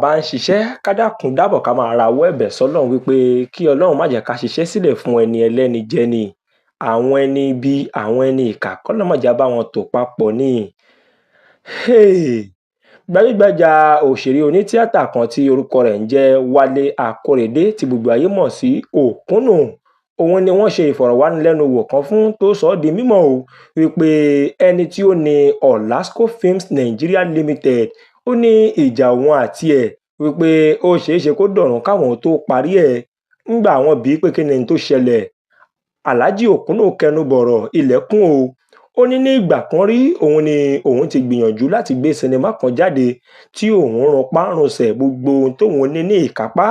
bá ń ṣiṣẹ́ ká dákun dábọ̀ ká máa rawọ́ ẹ̀bẹ̀ sọ́lọ́run wípé kí Ọlọ́run má jẹ́ ká ṣiṣẹ́ sílẹ̀ fún ẹni ẹlẹ́ni jẹ ni. Àwọn ẹni ibi, àwọn ẹni ìkà k'Ọlọ́run má jẹ́ á bá wọn tò papọ̀ ni. Gbajúgbajà òṣèré onítíátà kan tí orúkọ rẹ̀ ń jẹ́ Wálé Akóredé tí gbogbo ayé mọ̀ sí Òkúnnù, òun ni wọ́n ṣe ìfọ̀rọ̀wánilẹ́nuwò kan fún tó sọ ọ́ di mímọ̀ wípé ẹni tí ó ní Olasco Films Nigeria Limited, ó ní ìjà òun àti ẹ̀ wípé ó ṣeéṣe kó dọ̀run káwọn tó parí ẹ̀. Ńgbà wọ́n bi í pé kí ni n tó ṣẹlẹ̀, Alhaji Òkúnnù kẹnu bọ̀rọ̀ ilẹ̀kùn ó ní ní ìgbà kan rí òun ti gbìyànjú láti gbé sinimá kan jáde tí òun runpá runsẹ̀ gbogbo ohun tóun ní ìkápá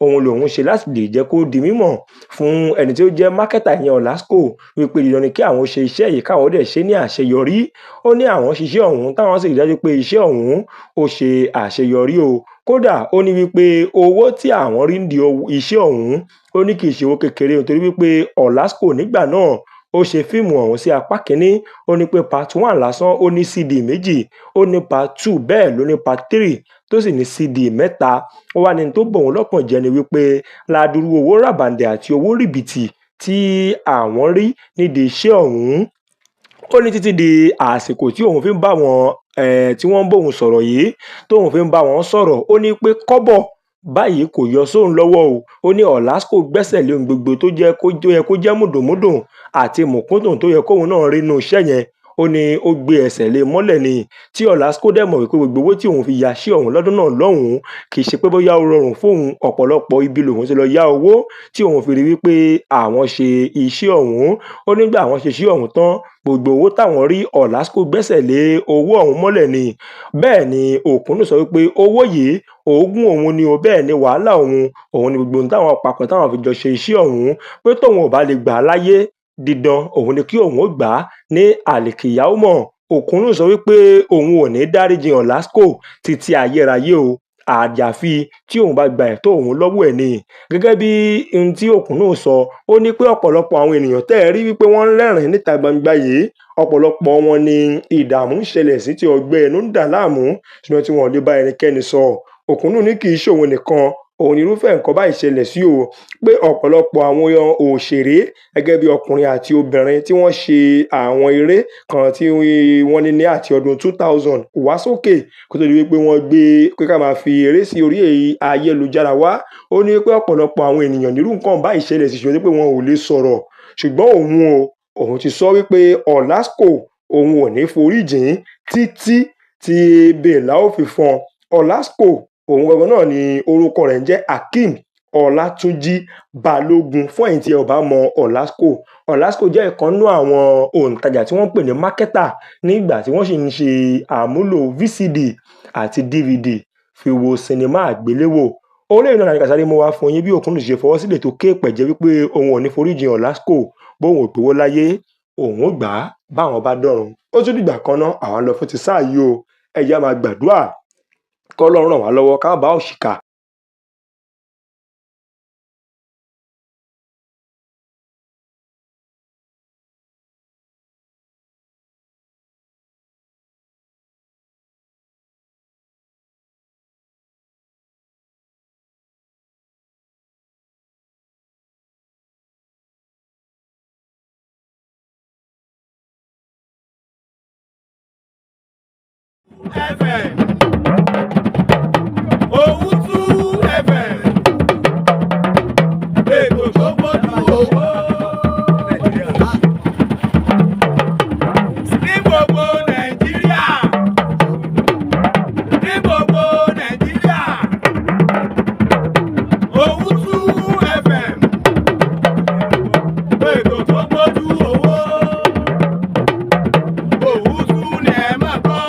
òun lòun ṣe láti lè jẹ́ kó di mímọ̀ fún ẹni tí ó jẹ́ mákẹ́tà ìyẹn Olasco wípé dandan ni kí àwọn ṣe iṣẹ́ yìí káwọn dẹ̀ ṣe ní àṣeyọrí. Ó ní àwọn ṣiṣẹ́ ọ̀hún táwọn sì rí dájú pé iṣẹ́ ọ̀hún ó ṣe àṣeyọrí kódà ó ní wípé owó tí àwọn rí nídìí iṣẹ́ ọ̀hún ó ní kì í ṣe owó kékeré nítorí wípé Olasco nígbà náà ó ṣe fíìmù ọ̀hún sí apá kínní, ó ní pé part 1 lásán ó ní CD méjì, ó ní part 2 bẹ́ẹ̀ ló ní part 3 tó sì ní CD mẹ́ta. Ó wá ní tó bọ̀ wọ́n lọ́kàn jẹ́ ni wípé ládùrú owó ràbàǹdẹ̀ àti owó rìbìtì tí àwọn rí nídìí iṣẹ́ ọ̀hún. Ó ní títí di àsìkò tí òun fi ń bá wọn tí wọ́n ń bóun sọ̀rọ̀ yìí tóun fi ń bá wọn sọ̀rọ̀, ó ní pé kọ́bọ̀ báyìí kò yọ sóun lọ́wọ́ ó ní Olasco gbẹ́sẹ̀ lé ohun gbogbo tó yẹ kó jẹ́ mùdùnmúdùn àti mùkúndùn tó yẹ kóun náà rí inú iṣẹ́ yẹn. Ó ní ó gbé ẹsẹ̀ lé mọ́lẹ̀ ni tí Olasco dẹ̀ mọ̀ wípé gbogbo owó tí òun fi ya sí ọ̀hún lọ́dún náà lọ́hùn-ún kì í ṣe pé bóyá ó rọrùn fóun, ọ̀pọ̀lọpọ̀ ibi lòun ti lọ yá owó tí òun fi rí wípé àwọn ṣe iṣẹ́ ọ̀hún. Ó nígbà àwọn ṣe iṣẹ́ ọ̀hún tán gbogbo owó táwọn rí Olasco gbẹ́sẹ̀ lé owó ọ̀hún mọ́lẹ̀ ni. Bẹ́ẹ̀ ni Òkúnnù sọ wípé owó yìí oògùn òun ni bẹ́ẹ̀ ni wàhálà òun ni gbogbo ohun táwọn papọ̀ táwọn fi jọ ṣe iṣẹ́ ọ̀hún, pé tóun ò bá lè gbà á láyé dídán òun ni kí òun ó gbà á ní àlìkìyámọ̀. Òkúnnù sọ wípé òun ò ní dáríjì Olasco títí ayérayé àjàfi tí òun bá gba ẹ̀tọ́ òun lọ́wọ́ ẹ̀ ni. Gẹ́gẹ́ bí ohun tí Òkúnnù sọ, ó ní pé ọ̀pọ̀lọpọ̀ àwọn ènìyàn tẹ́ ẹ rí wípé wọ́n ń rẹ́rìn-ín níta gbangba yìí, ọ̀pọ̀lọpọ̀ wọn ni ìdààmú ń ṣẹlẹ̀ sí tí ọgbẹ́ ẹnu ń dà láàmú ṣùgbọ́n tí wọn ò lè bá ẹnikẹ́ni sọ. Òkúnnù ní kì í ṣòun nìkan òun ni irúfẹ́ nǹkan báyìí ṣẹlẹ̀ sí pé ọ̀pọ̀lọpọ̀ àwọn òṣèré gẹ́gẹ́ bí ọkùnrin àti obìnrin tí wọ́n ṣe àwọn eré kan tí wọ́n ní àti ọdún 2000 wá sókè kó tó di wípé wọ́n gbé pé ká máa fi eré sí orí ayélujára wá. Ó ní pé ọ̀pọ̀lọpọ̀ àwọn ènìyàn nírú nǹkan báyìí ṣẹlẹ̀ sí ṣùgbọ́n pé wọn ò lè sọ̀rọ̀, ṣùgbọ́n òun ti sọ wípé Olasco òun ò ní foríjìn títí tí bèèlà ó fi fọ́n. Olasco òun gangan náà ni orúkọ rẹ̀ ń jẹ́ Hakeem Ọlátúnjí Balógun fún ẹ̀yin tí ẹ ò bá mọ Olasco jẹ́ ìkan nínú àwọn òǹtajà tí wọ́n ń pè ní mákẹ́tà nígbà tí wọ́n sì ń ṣe àmúlò VCD àti DVD fi wo sinimá àgbéléwò. Orílẹ̀ èdè nàìjíríà sáré mú wá fún yín bí Òkúnnù ṣe fọwọ́ sílẹ̀ tó ké pẹ̀jẹ́ wípé òun ò ní foríjìn Olasco bóun ò gbowó láyé òun ó gbà á báwọn bá dọ̀run. Ó tún dìgbà kan náà àwọn lọ fún ti sáà yìí ẹ jẹ́ á máa gbàdúrà k'Ọlọ́run ràn wá lọ́wọ́ ká má bá òṣìkà FM. Owutu FM. Ètò tó gbójú owó. Ní gbogbo Nàìjíríà. Ní gbogbo Nàìjíríà. Owutu FM. Ètò tó gbójú owó. Owutu ni ẹ máa gbọ́.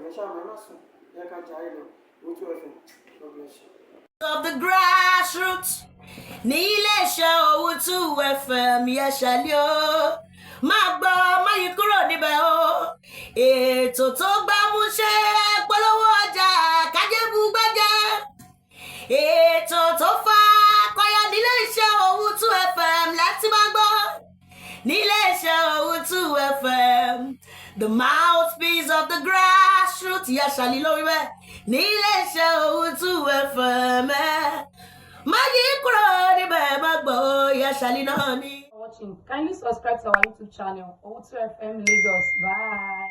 FM. Of the grassroots ní iléeṣẹ́ Owutu FM Yashali o máa gbọ́ má yí kúrò níbẹ̀ o ètò tó gbámúṣé polówó ọjà kájébù gbẹ́jẹ́ ètò tó fa akọyọ níléeṣẹ́ Owutu FM láti máa gbọ́ níléeṣẹ́ Owutu FM the mouthpiece of the grassroots Yashali lórí bẹ́ẹ̀ níléeṣẹ́ Owutu FM má yí kúrò níbẹ̀ má gbọ́ Yashali náà ni. Watching. Kindly subscribe to our YouTube channel, Owutu FM Lagos. Bye.